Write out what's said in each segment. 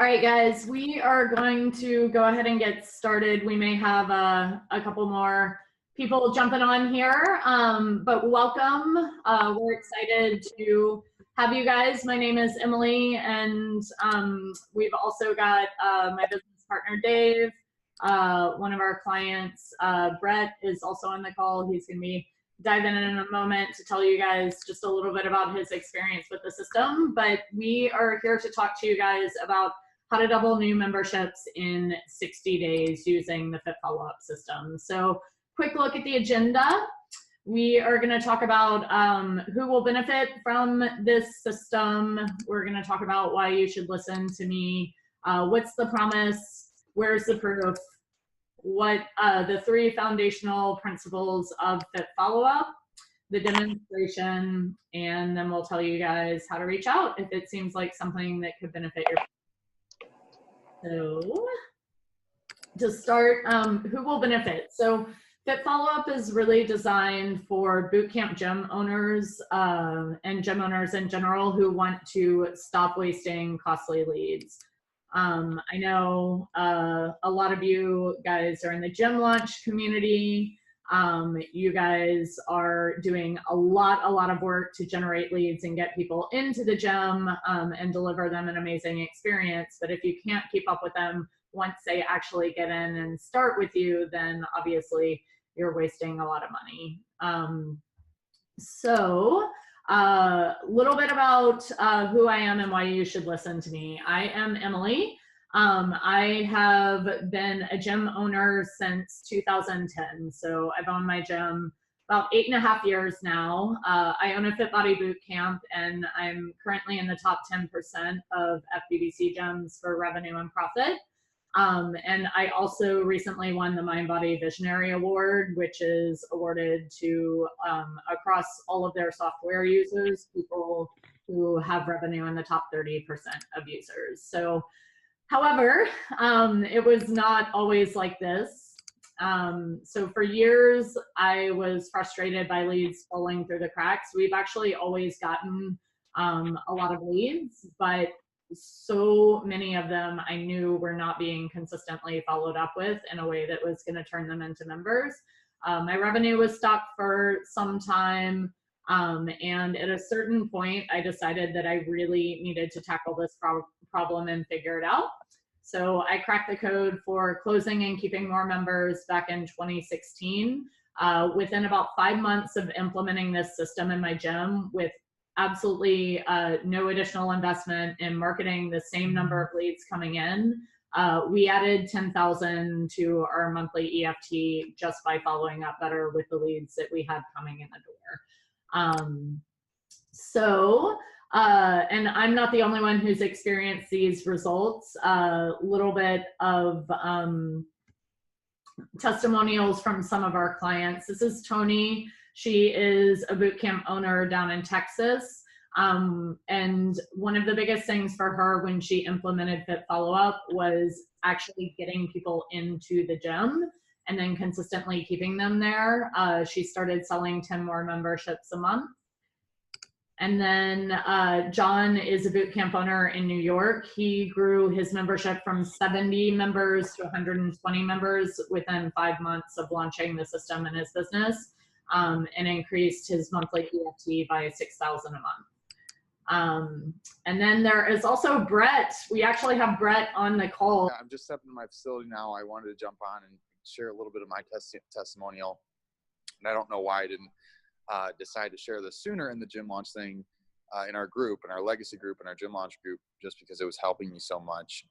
All right, guys, we are going to go ahead and get started. We may have a couple more people jumping on here, but welcome. We're excited to have you guys. My name is Emily, and we've also got my business partner, Dave. One of our clients, Brett, is also on the call. He's going to be diving in a moment to tell you guys just a little bit about his experience with the system. But we are here to talk to you guys about how to double new memberships in 60 days using the Fit Follow-Up system. So quick look at the agenda. We are going to talk about who will benefit from this system. We're going to talk about why you should listen to me. What's the promise? Where's the proof? What the 3 foundational principles of Fit Follow-Up, the demonstration, and then we'll tell you guys how to reach out if it seems like something that could benefit your. So to start, who will benefit? So Fit Follow-Up is really designed for bootcamp gym owners and gym owners in general who want to stop wasting costly leads. I know a lot of you guys are in the gym launch community. You guys are doing a lot of work to generate leads and get people into the gym and deliver them an amazing experience. But if you can't keep up with them once they actually get in and start with you, then obviously you're wasting a lot of money. So a little bit about who I am and why you should listen to me. I am Emily. I have been a gym owner since 2010. So I've owned my gym about 8.5 years now. I own a Fit Body boot camp, and I'm currently in the top 10% of FBBC gyms for revenue and profit. And I also recently won the Mind Body Visionary Award, which is awarded to across all of their software users, people who have revenue in the top 30% of users. So, however, it was not always like this. So for years, I was frustrated by leads falling through the cracks. We've actually always gotten a lot of leads, but so many of them I knew were not being consistently followed up with in a way that was going to turn them into members. My revenue was stuck for some time. And at a certain point, I decided that I really needed to tackle this problem and figure it out. So I cracked the code for closing and keeping more members back in 2016. Within about 5 months of implementing this system in my gym with absolutely no additional investment in marketing, the same number of leads coming in, we added 10,000 to our monthly EFT just by following up better with the leads that we had coming in the door. And I'm not the only one who's experienced these results. A little bit of testimonials from some of our clients. This is Tony. She is a bootcamp owner down in Texas. And one of the biggest things for her when she implemented Fit Follow-Up was actually getting people into the gym and then consistently keeping them there. She started selling 10 more memberships a month. And then John is a bootcamp owner in New York. He grew his membership from 70 members to 120 members within 5 months of launching the system in his business, and increased his monthly EFT by $6,000 a month. And then there is also Brett. We actually have Brett on the call. I'm just stepping to my facility now. I wanted to jump on and share a little bit of my testimonial. And I don't know why I didn't decide to share this sooner in the gym launch thing in our group, in our legacy group, in our gym launch group, just because it was helping me so much.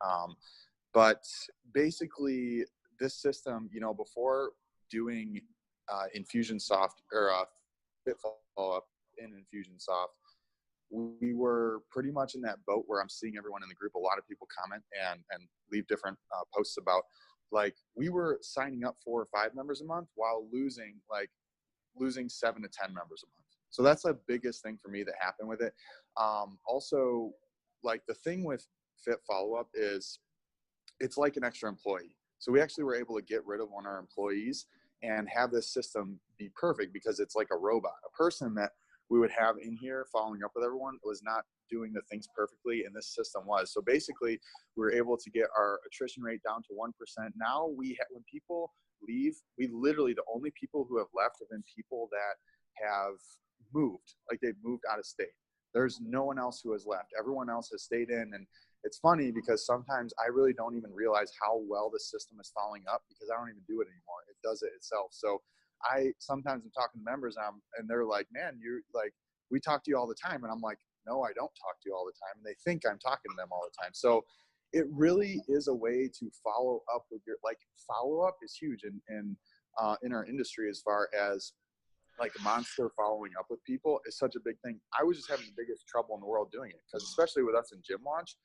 But basically this system, you know, before doing Infusionsoft or Fit Follow-Up in Infusionsoft, we were pretty much in that boat where I'm seeing everyone in the group. A lot of people comment and leave different posts about, like, we were signing up 4 or 5 members a month while losing 7 to 10 members a month. So that's the biggest thing for me that happened with it. Also, like, the thing with Fit Follow-Up is it's like an extra employee. So we actually were able to get rid of one of our employees and have this system be perfect because it's like a robot, a person that we would have in here following up with everyone was not doing the things perfectly, and this system was. So basically, we were able to get our attrition rate down to 1%. Now when people leave, we literally, the only people who have left have been people that have moved, like they've moved out of state. There's no one else who has left. Everyone else has stayed in. And it's funny because sometimes I really don't even realize how well the system is following up because I don't even do it anymore. It does it itself. So sometimes I'm talking to members and they're like, man, you're like, we talk to you all the time. And I'm like, no, I don't talk to you all the time. And they think I'm talking to them all the time. So it really is a way to follow up with follow up is huge in our industry, as far as like monster following up with people is such a big thing. I was just having the biggest trouble in the world doing it, because especially with us in Gym Launch,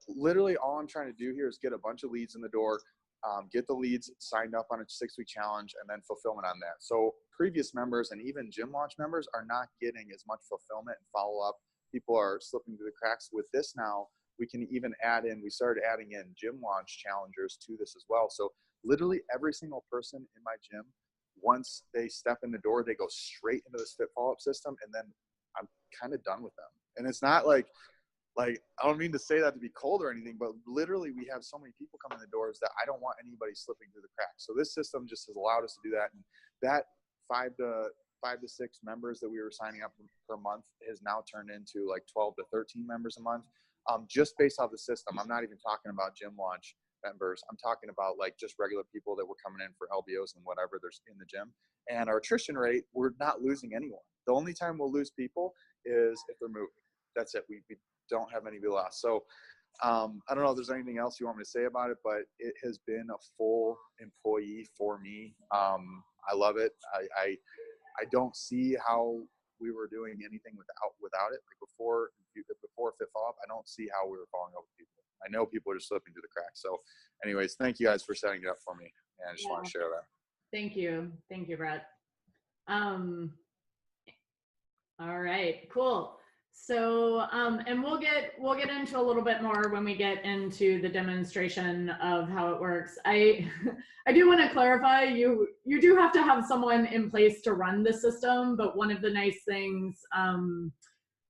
literally all I'm trying to do here is get a bunch of leads in the door, get the leads signed up on a 6-week challenge, and then fulfillment on that. So previous members and even Gym Launch members are not getting as much fulfillment and follow up. People are slipping through the cracks. With this now, we can even we started adding in Gym Launch challengers to this as well. So literally every single person in my gym, once they step in the door, they go straight into this Fit Follow-Up system, and then I'm kind of done with them. And it's not like I don't mean to say that to be cold or anything, but literally we have so many people coming in the doors that I don't want anybody slipping through the cracks. So this system just has allowed us to do that. And that 5 to 6 members that we were signing up per month has now turned into like 12 to 13 members a month, just based off the system. I'm not even talking about Gym Launch members. I'm talking about like just regular people that were coming in for LBOs and whatever there's in the gym. And our attrition rate, we're not losing anyone. The only time we'll lose people is if they're moving. That's it. We don't have any loss. So I don't know if there's anything else you want me to say about it, but it has been a full employee for me. I love it. I don't see how we were doing anything without it. Like before Fit Follow Up, I don't see how we were following up with people. I know people are just slipping through the cracks. So anyways, thank you guys for setting it up for me. And I just want to share that. Thank you. Thank you, Brett. All right, cool. So, and we'll get into a little bit more when we get into the demonstration of how it works. I do want to clarify, you do have to have someone in place to run the system, but one of the nice things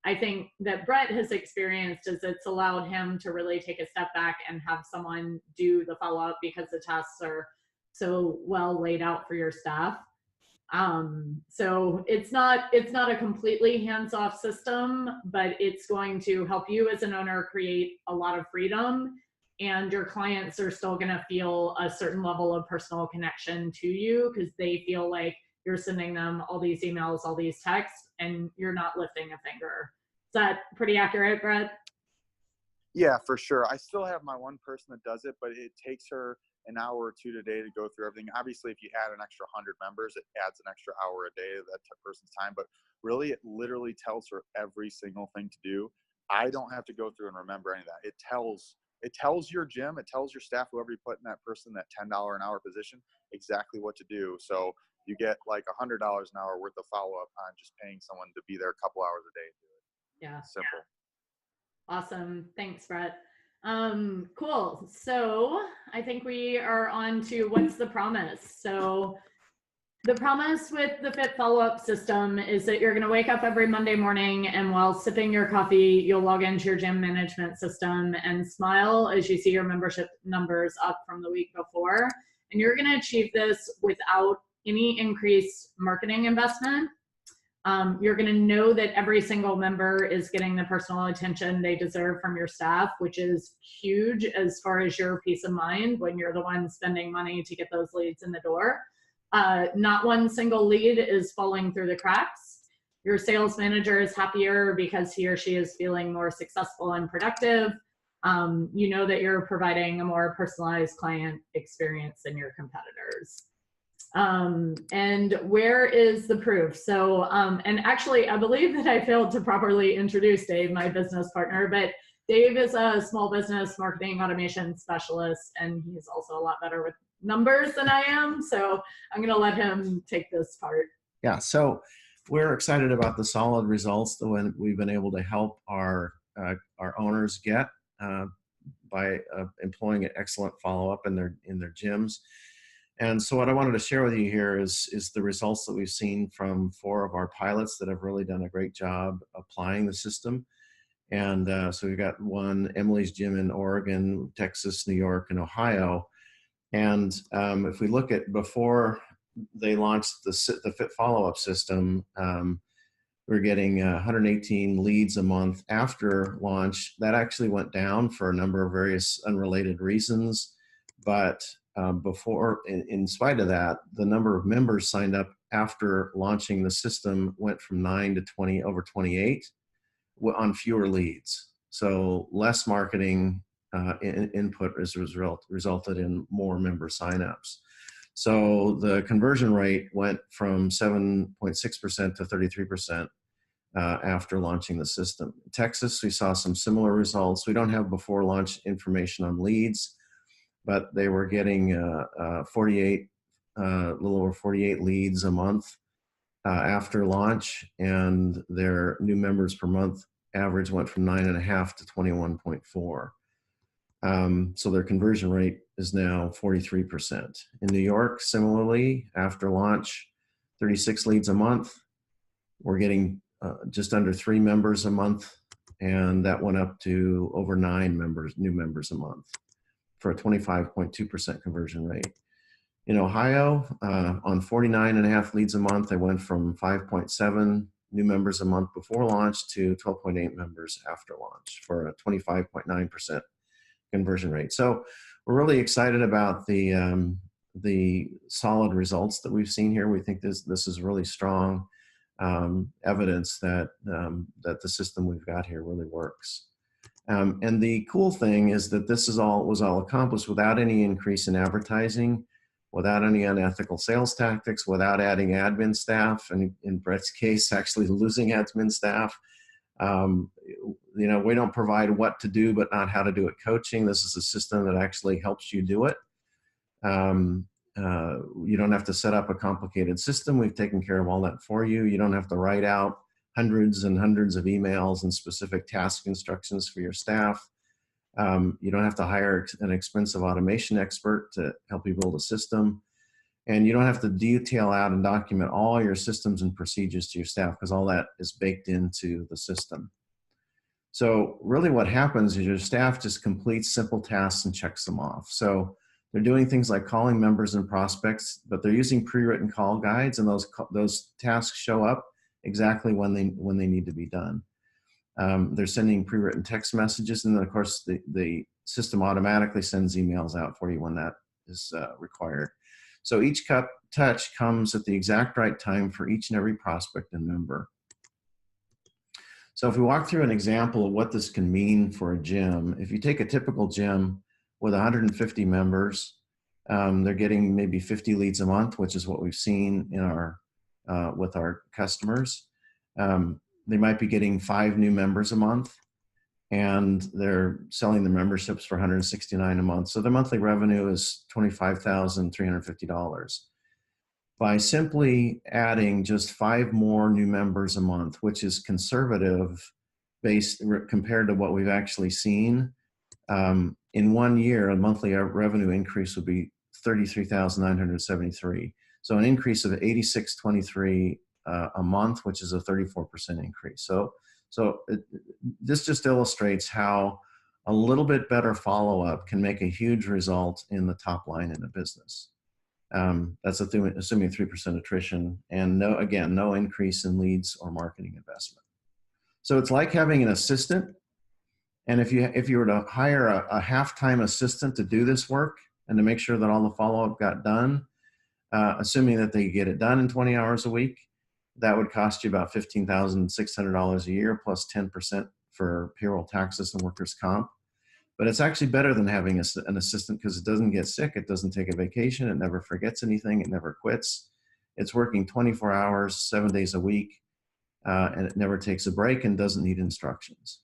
I think that Brett has experienced is it's allowed him to really take a step back and have someone do the follow-up, because the tasks are so well laid out for your staff. So it's not a completely hands-off system, but it's going to help you as an owner create a lot of freedom, and your clients are still going to feel a certain level of personal connection to you because they feel like you're sending them all these emails, all these texts, and you're not lifting a finger. Is that pretty accurate, Brett? Yeah, for sure. I still have my one person that does it, but it takes her an hour or two a day to go through everything. Obviously, if you add an extra 100 members, it adds an extra hour a day of that person's time. But really, it literally tells her every single thing to do. I don't have to go through and remember any of that. It tells your gym, it tells your staff, whoever you put in that person, that $10 an hour position, exactly what to do. So you get like $100 an hour worth of follow-up on just paying someone to be there a couple hours a day to do it. Yeah. Simple. Awesome. Thanks, Brett. Cool. So I think we are on to what's the promise. So the promise with the Fit Follow-Up system is that you're going to wake up every Monday morning, and while sipping your coffee, you'll log into your gym management system and smile as you see your membership numbers up from the week before. And you're going to achieve this without any increased marketing investment. You're going to know that every single member is getting the personal attention they deserve from your staff, which is huge as far as your peace of mind when you're the one spending money to get those leads in the door. Not one single lead is falling through the cracks. Your sales manager is happier because he or she is feeling more successful and productive. You know that you're providing a more personalized client experience than your competitors. And where is the proof? So, and actually, I believe that I failed to properly introduce Dave, my business partner, but Dave is a small business marketing automation specialist, and he's also a lot better with numbers than I am. So I'm going to let him take this part. Yeah. So we're excited about the solid results that we've been able to help our owners get by employing an excellent follow-up in their gyms. And so what I wanted to share with you here is the results that we've seen from 4 of our pilots that have really done a great job applying the system. And so we've got one, Emily's Gym in Oregon, Texas, New York, and Ohio. And if we look at before they launched the Fit Follow-Up system, we're getting 118 leads a month. After launch, that actually went down for a number of various unrelated reasons. But before, in spite of that, the number of members signed up after launching the system went from 9 to 20, over 28 on fewer leads. So less marketing input as a result resulted in more member signups. So the conversion rate went from 7.6% to 33% after launching the system. In Texas, we saw some similar results. We don't have before launch information on leads, but they were getting a little over 48 leads a month after launch, and their new members per month average went from 9.5 to 21.4. So their conversion rate is now 43%. In New York, similarly, after launch, 36 leads a month. We're getting just under 3 members a month, and that went up to over 9 new members a month for a 25.2% conversion rate. In Ohio, on 49.5 leads a month, they went from 5.7 new members a month before launch to 12.8 members after launch for a 25.9% conversion rate. So we're really excited about the solid results that we've seen here. We think this is really strong evidence that that the system we've got here really works. And the cool thing is that this was all accomplished without any increase in advertising, without any unethical sales tactics, without adding admin staff, and in Brett's case, actually losing admin staff. You know, we don't provide what to do, but not how to do it coaching. This is a system that actually helps you do it. You don't have to set up a complicated system. We've taken care of all that for you. You don't have to write out hundreds and hundreds of emails and specific task instructions for your staff. You don't have to hire an expensive automation expert to help you build a system. And you don't have to detail out and document all your systems and procedures to your staff, because all that is baked into the system. So really what happens is your staff just completes simple tasks and checks them off. So they're doing things like calling members and prospects, but they're using pre-written call guides, and those tasks show up exactly when they need to be done. They're sending pre-written text messages, and then of course the system automatically sends emails out for you when that is required. So each touch comes at the exact right time for each and every prospect and member. So if we walk through an example of what this can mean for a gym, if you take a typical gym with 150 members, they're getting maybe 50 leads a month, which is what we've seen in our with our customers. They might be getting 5 new members a month, and they're selling the memberships for $169 a month. So the monthly revenue is $25,350. By simply adding just 5 more new members a month, which is conservative compared to what we've actually seen, in 1 year, a monthly revenue increase would be $33,973. So an increase of $86.23 a month, which is a 34% increase. So this just illustrates how a little bit better follow-up can make a huge result in the top line in a business. That's assuming 3% attrition, and no increase in leads or marketing investment. So it's like having an assistant. And if you were to hire a half-time assistant to do this work and to make sure that all the follow-up got done, assuming that they get it done in 20 hours a week, that would cost you about $15,600 a year plus 10% for payroll taxes and workers' comp. But it's actually better than having an assistant, because it doesn't get sick, it doesn't take a vacation, it never forgets anything, it never quits. It's working 24 hours, 7 days a week, and it never takes a break and doesn't need instructions.